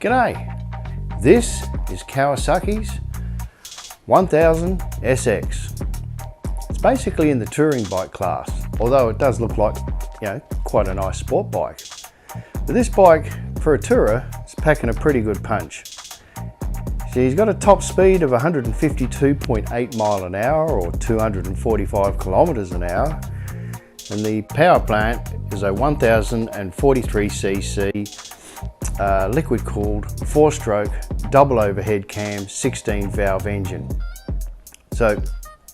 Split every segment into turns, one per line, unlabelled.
G'day, this is Kawasaki's 1000 SX. It's basically in the touring bike class, although it does look like, quite a nice sport bike. But this bike, for a tourer, is packing a pretty good punch. So he's got a top speed of 152.8 mile an hour or 245 kilometers an hour. And the power plant is a 1043cc liquid cooled 4-stroke double overhead cam 16 valve engine. So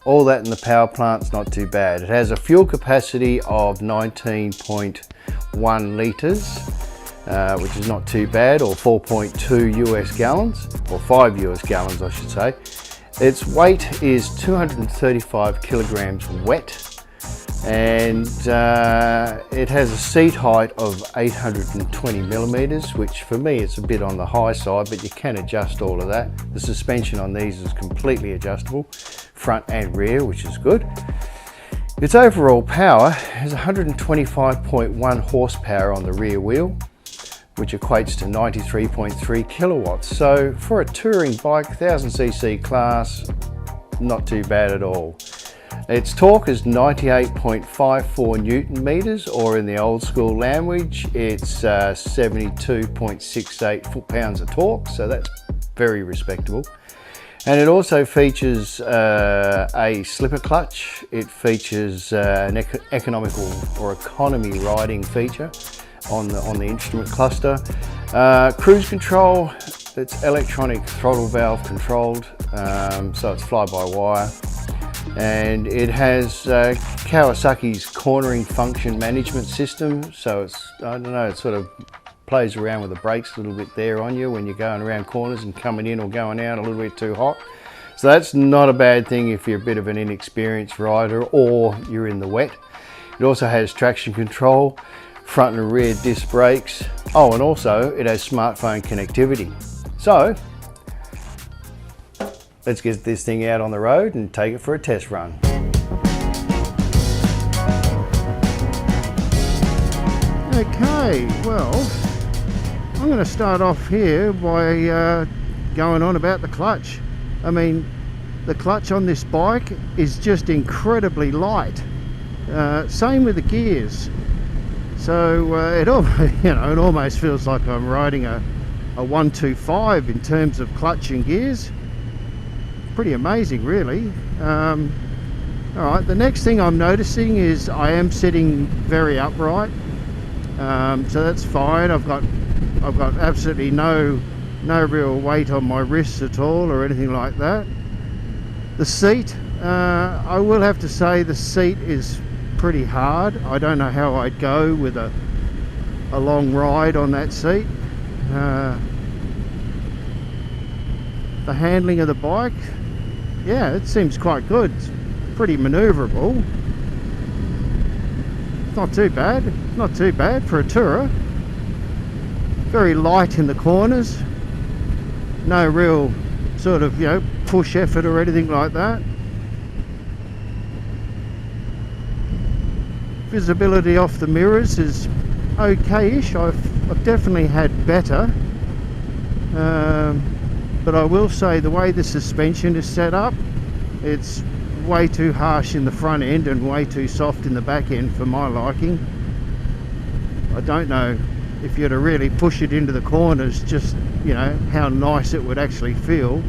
all that in the power plant's not too bad. It has a fuel capacity of 19.1 litres, which is not too bad, or 4.2 US gallons, or 5 US gallons I should say. Its weight is 235 kilograms wet, and it has a seat height of 820 millimeters, which for me it's a bit on the high side, but you can adjust all of that. The suspension on these is completely adjustable, front and rear, which is good. Its overall power is 125.1 horsepower on the rear wheel, which equates to 93.3 kilowatts. So for a touring bike, 1000cc class, not too bad at all. Its torque is 98.54 Newton meters, or in the old school language, it's 72.68 foot-pounds of torque, so that's very respectable. And it also features a slipper clutch. It features an economical or economy riding feature on the instrument cluster. Cruise control, it's electronic throttle valve controlled, so it's fly-by-wire. And it has Kawasaki's cornering function management system, so it's, I don't know, it sort of plays around with the brakes a little bit there on you when you're going around corners and coming in or going out a little bit too hot. So that's not a bad thing if you're a bit of an inexperienced rider or you're in the wet. It also has traction control, front and rear disc brakes. Oh, and also it has smartphone connectivity. So let's get this thing out on the road and take it for a test run. Okay, well, I'm going to start off here by going on about the clutch. I mean, the clutch on this bike is just incredibly light. Same with the gears. So it almost feels like I'm riding a 125 in terms of clutch and gears. Pretty amazing, really. All right, the next thing I'm noticing is I am sitting very upright, so that's fine. I've got absolutely no real weight on my wrists at all or anything like that. The seat, I will have to say the seat is pretty hard. I don't know how I'd go with a long ride on that seat. The handling of the bike, yeah, it seems quite good. It's pretty manoeuvrable. Not too bad. Not too bad for a tourer. Very light in the corners. No real sort of, push effort or anything like that. Visibility off the mirrors is okay-ish. I've definitely had better. But I will say the way the suspension is set up, it's way too harsh in the front end and way too soft in the back end for my liking. I don't know if you're to really push it into the corners, just how nice it would actually feel.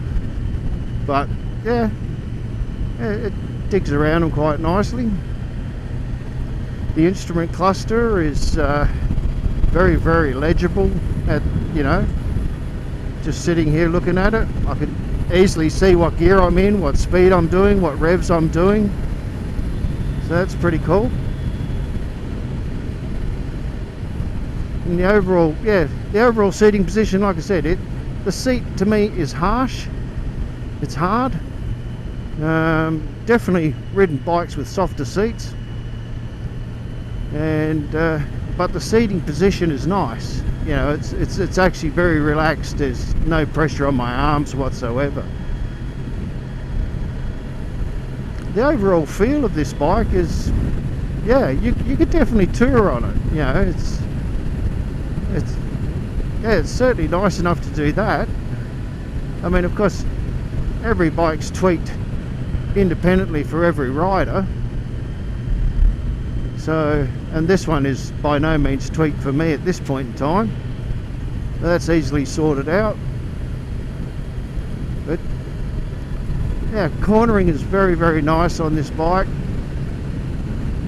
But yeah, it digs around them quite nicely. The instrument cluster is very, very legible at, just sitting here looking at it. I could easily see what gear I'm in, what speed I'm doing, what revs I'm doing. So that's pretty cool. And the overall seating position, like I said, the seat to me is harsh. It's hard. Definitely ridden bikes with softer seats. And but the seating position is nice. It's actually very relaxed. There's no pressure on my arms whatsoever. The overall feel of this bike is, yeah, you could definitely tour on it. It's yeah, it's certainly nice enough to do that. I mean, of course, every bike's tweaked independently for every rider. So, and this one is by no means tweaked for me at this point in time. That's easily sorted out. But yeah, cornering is very, very nice on this bike.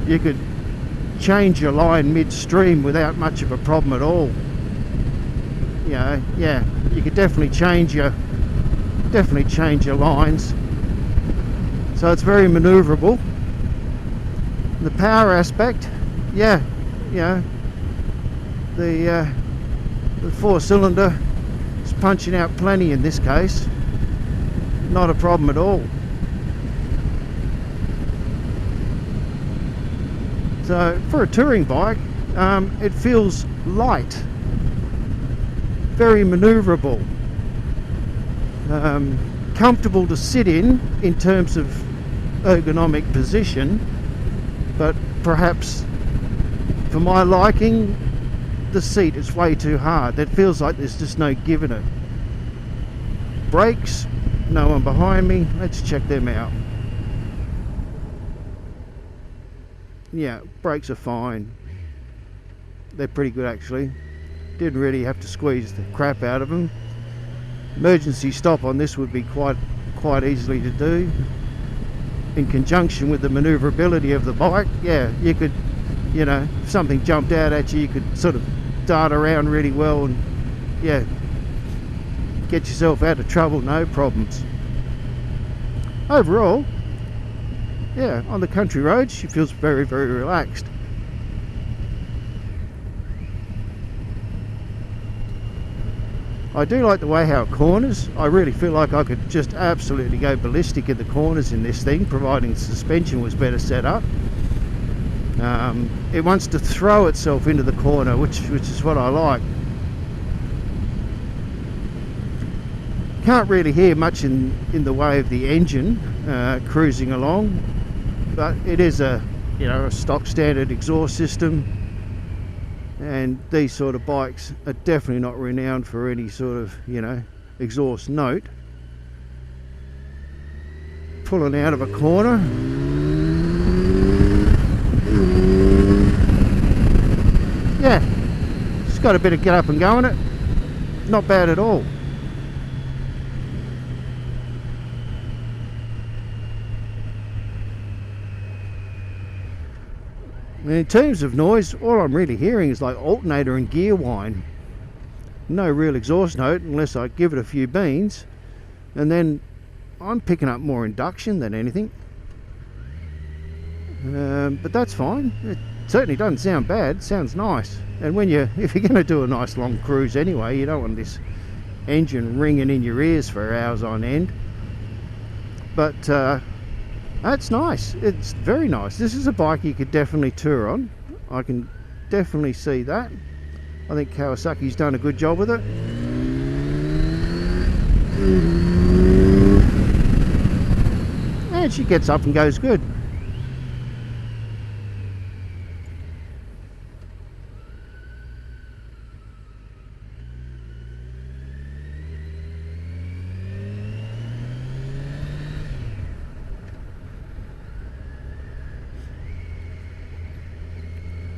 You could change your line midstream without much of a problem at all. You know, yeah, you could definitely change your lines. So it's very maneuverable. The power aspect, yeah, you know, the 4-cylinder is punching out plenty in this case. Not a problem at all. So for a touring bike, it feels light, very maneuverable, comfortable to sit in terms of ergonomic position. But perhaps for my liking, the seat is way too hard. It feels like there's just no giving it. Brakes, no one behind me. Let's check them out. Yeah, brakes are fine. They're pretty good actually. Didn't really have to squeeze the crap out of them. Emergency stop on this would be quite easily to do. In conjunction with the maneuverability of the bike, yeah, you could, you know, if something jumped out at you, you could sort of dart around really well and, yeah, get yourself out of trouble, no problems. Overall, yeah, on the country roads, she feels very, very relaxed. I do like the way how it corners. I really feel like I could just absolutely go ballistic in the corners in this thing, providing the suspension was better set up. It wants to throw itself into the corner, which is what I like. Can't really hear much in the way of the engine cruising along, but it is a, you know, a stock standard exhaust system. And these sort of bikes are definitely not renowned for any sort of, you know, exhaust note. Pulling out of a corner. Yeah, it's got a bit of get up and go in it. Not bad at all. In terms of noise, all I'm really hearing is like alternator and gear whine. No real exhaust note unless I give it a few beans, and then I'm picking up more induction than anything. But that's fine. It certainly doesn't sound bad. It sounds nice. And when if you're going to do a nice long cruise anyway, you don't want this engine ringing in your ears for hours on end. But that's nice. It's very nice. This is a bike you could definitely tour on. I can definitely see that. I think Kawasaki's done a good job with it. And she gets up and goes good.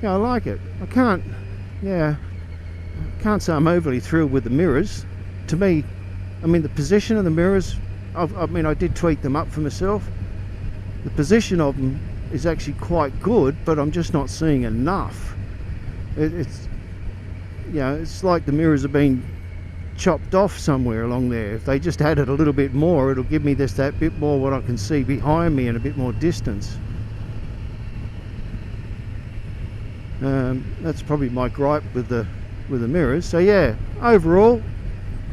Yeah, I like it. I can't say I'm overly thrilled with the mirrors. To me, I mean, the position of the mirrors, I mean, I did tweak them up for myself. The position of them is actually quite good, but I'm just not seeing enough. It's, you know, it's like the mirrors have been chopped off somewhere along there. If they just added a little bit more, it'll give me that bit more what I can see behind me and a bit more distance. That's probably my gripe with the mirrors. So yeah, overall,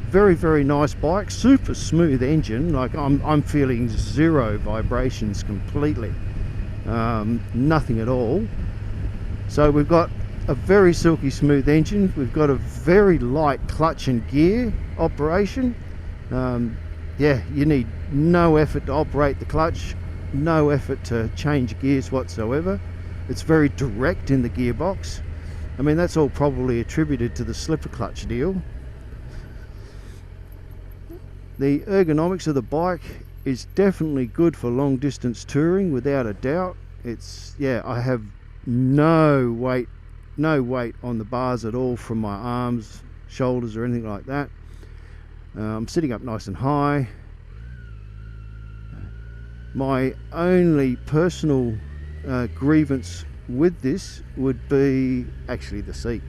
very, very nice bike. Super smooth engine. Like I'm feeling zero vibrations completely. Nothing at all. So we've got a very silky smooth engine. We've got a very light clutch and gear operation. Yeah, you need no effort to operate the clutch, no effort to change gears whatsoever. It's very direct in the gearbox. I mean, that's all probably attributed to the slipper clutch deal. The ergonomics of the bike is definitely good for long distance touring, without a doubt. It's, yeah, I have no weight on the bars at all from my arms, shoulders or anything like that. I'm sitting up nice and high. My only personal grievance with this would be actually the seat.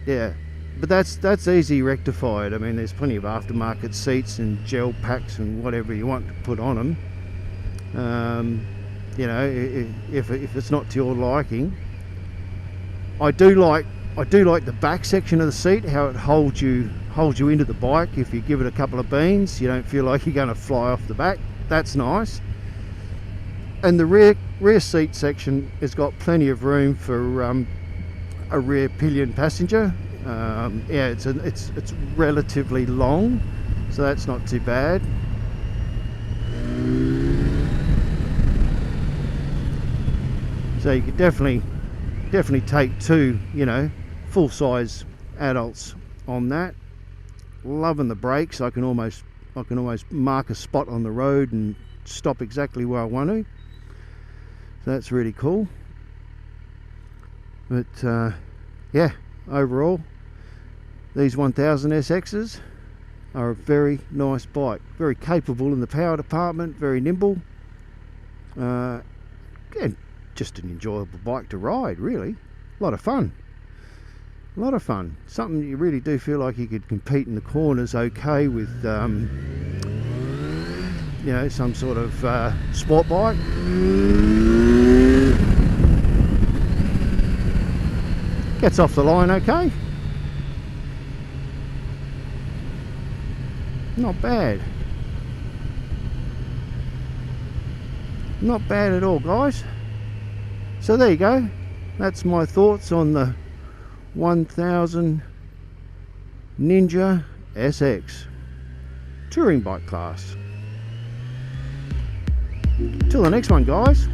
Yeah, but that's easy rectified. I mean, there's plenty of aftermarket seats and gel packs and whatever you want to put on them. You know, if it's not to your liking, I do like the back section of the seat, how it holds you into the bike. If you give it a couple of beans, you don't feel like you're going to fly off the back. That's nice. And the rear seat section has got plenty of room for a rear pillion passenger. Yeah, it's relatively long, so that's not too bad. So you could definitely take two, you know, full-size adults on that. Loving the brakes. I can almost mark a spot on the road and stop exactly where I want to. So that's really cool. But yeah, overall, these 1000 SXs are a very nice bike. Very capable in the power department, very nimble. And just an enjoyable bike to ride, really. A lot of fun. A lot of fun. Something you really do feel like you could compete in the corners okay with, you know, some sort of sport bike. Gets off the line okay. Not bad. Not bad at all, guys. So there you go. That's my thoughts on the 1000 Ninja SX touring bike class. Till the next one, guys.